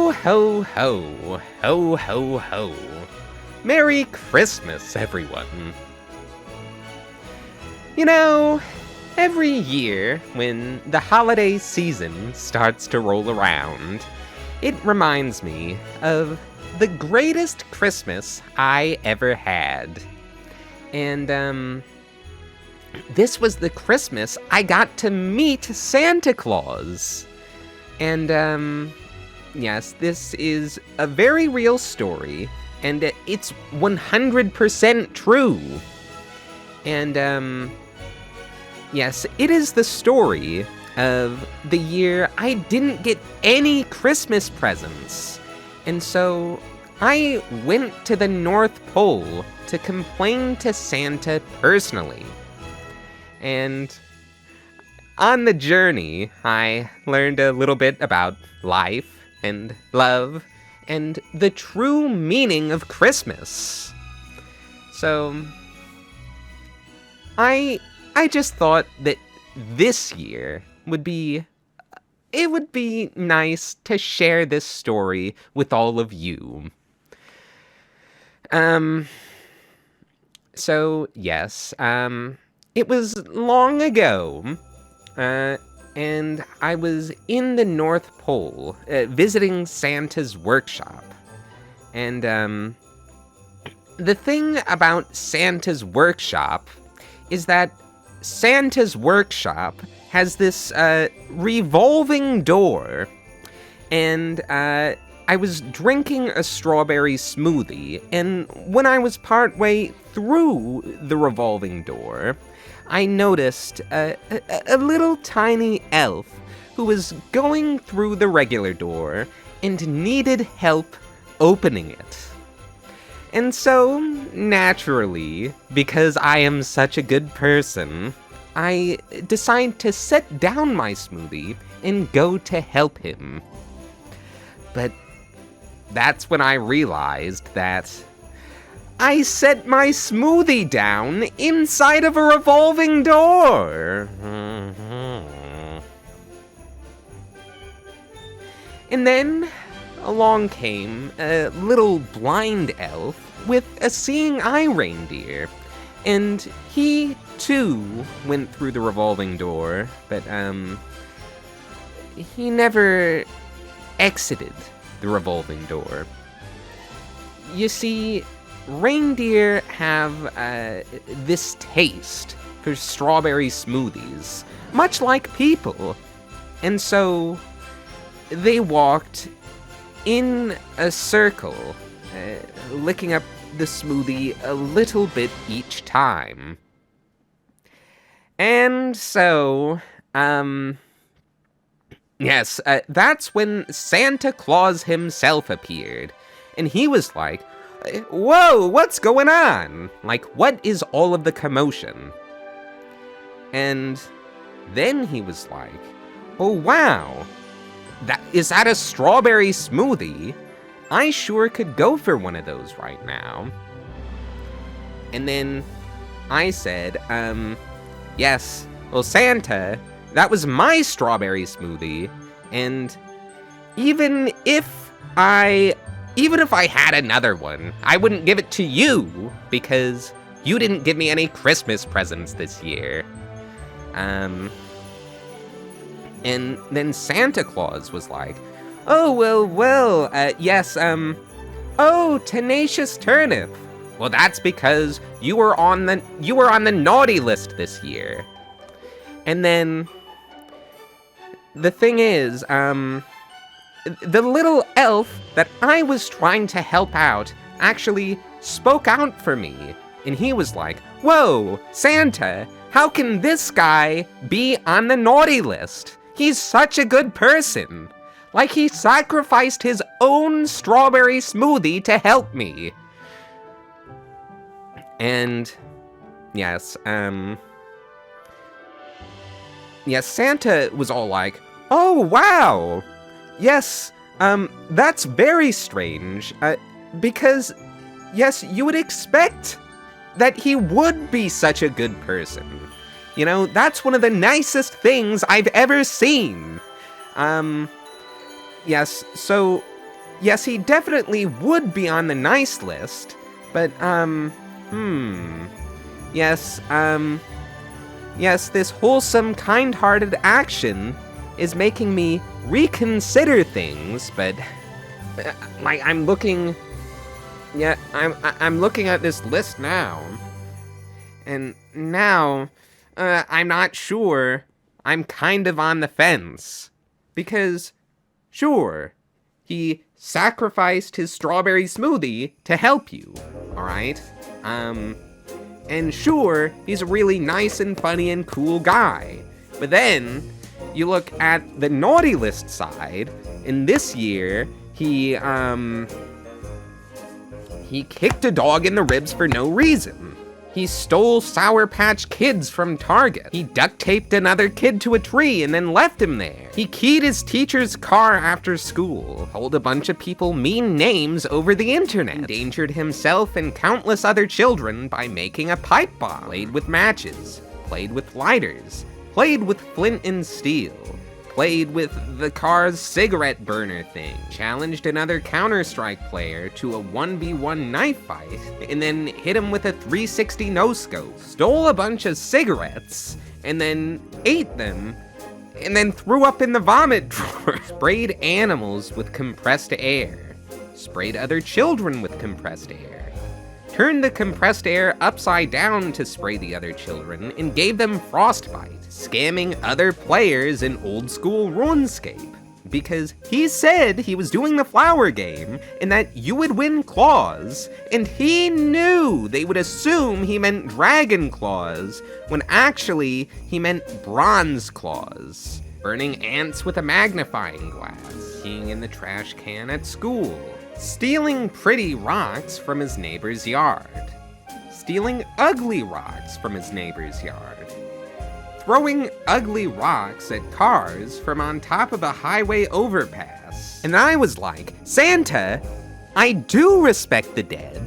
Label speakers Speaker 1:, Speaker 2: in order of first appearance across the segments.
Speaker 1: Ho, ho, ho. Ho, ho, ho. Merry Christmas, everyone. You know, every year when the holiday season starts to roll around, it reminds me of the greatest Christmas I ever had. And, this was the Christmas I got to meet Santa Claus. And, yes, this is a very real story, and it's 100% true. And, yes, it is the story of the year I didn't get any Christmas presents. And so I went to the North Pole to complain to Santa personally. And on the journey, I learned a little bit about life and love and the true meaning of Christmas. So I just thought that this year would be nice to share this story with all of you. So yes, it was long ago, and I was in the North Pole, visiting Santa's workshop. And, the thing about Santa's workshop is that Santa's workshop has this, revolving door. And, I was drinking a strawberry smoothie, and when I was partway through the revolving door, I noticed a little tiny elf who was going through the regular door and needed help opening it. And so, naturally, because I am such a good person, I decide to set down my smoothie and go to help him. But that's when I realized that I set my smoothie down inside of a revolving door. And then along came a little blind elf with a seeing eye reindeer. And he, too, went through the revolving door, but, he never exited the revolving door. You see, reindeer have this taste for strawberry smoothies, much like people. And so they walked in a circle, licking up the smoothie a little bit each time. And so, yes, that's when Santa Claus himself appeared. And he was like, "Whoa, what's going on? Like, what is all of the commotion?" And then he was like, "Oh, wow, is that a strawberry smoothie? I sure could go for one of those right now." And then I said, "Yes, well, Santa, that was my strawberry smoothie, and even if I had another one, I wouldn't give it to you, because you didn't give me any Christmas presents this year." And then Santa Claus was like, "Oh, well, yes, oh, tenacious turnip. Well, that's because you were on the naughty list this year." And then the thing is, the little elf that I was trying to help out actually spoke out for me. And he was like, "Whoa, Santa, how can this guy be on the naughty list? He's such a good person. Like, he sacrificed his own strawberry smoothie to help me." And yes, Santa was all like, "Oh, wow. Yes, that's very strange, because, yes, you would expect that he would be such a good person. You know, that's one of the nicest things I've ever seen. Yes, so yes, he definitely would be on the nice list, but, yes, yes, this wholesome, kind-hearted action is making me reconsider things, but, like, I'm looking at this list now, and now, I'm not sure. I'm kind of on the fence, because, sure, he sacrificed his strawberry smoothie to help you, alright? And sure, he's a really nice and funny and cool guy. But then, you look at the naughty list side, and this year, he kicked a dog in the ribs for no reason. He stole Sour Patch Kids from Target. He duct taped another kid to a tree and then left him there. He keyed his teacher's car after school, told a bunch of people mean names over the internet, endangered himself and countless other children by making a pipe bomb, played with matches, played with lighters, played with flint and steel, played with the car's cigarette burner thing, challenged another Counter-Strike player to a 1v1 knife fight, and then hit him with a 360 no-scope, stole a bunch of cigarettes, and then ate them, and then threw up in the vomit drawer, sprayed animals with compressed air, sprayed other children with compressed air, turned the compressed air upside down to spray the other children, and gave them frostbite, scamming other players in old school RuneScape, because he said he was doing the flower game and that you would win claws, and he knew they would assume he meant dragon claws when actually he meant bronze claws, burning ants with a magnifying glass, peeing in the trash can at school, stealing pretty rocks from his neighbor's yard, stealing ugly rocks from his neighbor's yard, throwing ugly rocks at cars from on top of a highway overpass. And I was like, Santa, I do respect the dead,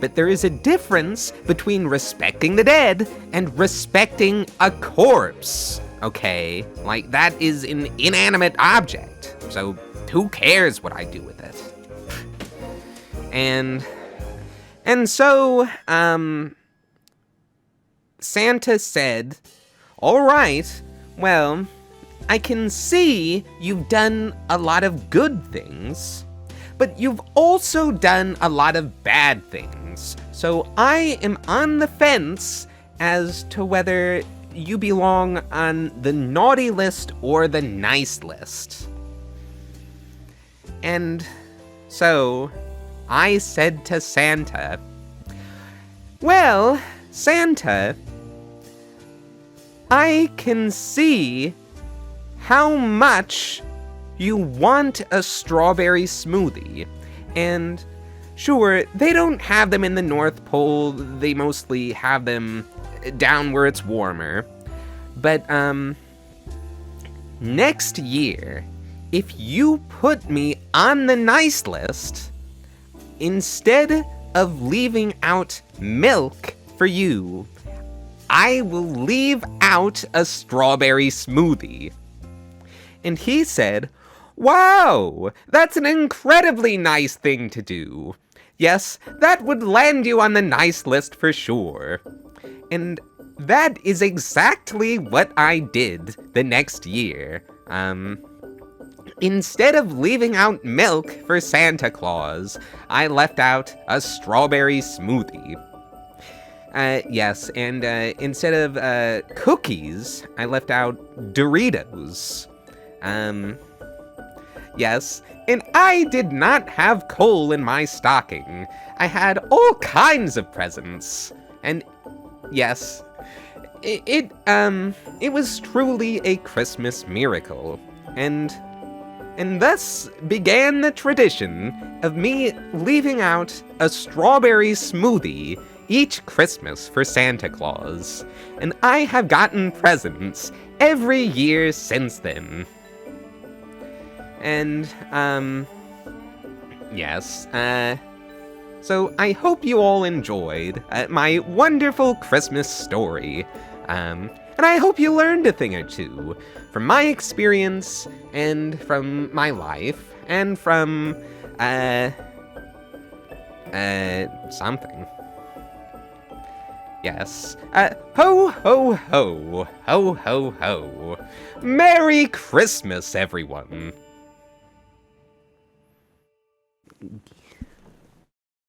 Speaker 1: but there is a difference between respecting the dead and respecting a corpse, okay? Like, that is an inanimate object, so who cares what I do with it? And so, Santa said, all right, well, I can see you've done a lot of good things, but you've also done a lot of bad things. So I am on the fence as to whether you belong on the naughty list or the nice list. And so I said to Santa, well, Santa, I can see how much you want a strawberry smoothie, and sure, they don't have them in the North Pole, they mostly have them down where it's warmer, but, next year, if you put me on the nice list, instead of leaving out milk for you, I will leave out a strawberry smoothie. And he said, wow, that's an incredibly nice thing to do. Yes, that would land you on the nice list for sure. And that is exactly what I did the next year. Instead of leaving out milk for Santa Claus, I left out a strawberry smoothie. Yes, and instead of cookies, I left out Doritos. Yes, and I did not have coal in my stocking. I had all kinds of presents. And yes, it was truly a Christmas miracle. And thus began the tradition of me leaving out a strawberry smoothie each Christmas for Santa Claus, and I have gotten presents every year since then. And, yes, so I hope you all enjoyed my wonderful Christmas story, and I hope you learned a thing or two from my experience, and from my life, and from Uh, something. Yes. Ho, ho, ho. Ho, ho, ho. Merry Christmas, everyone.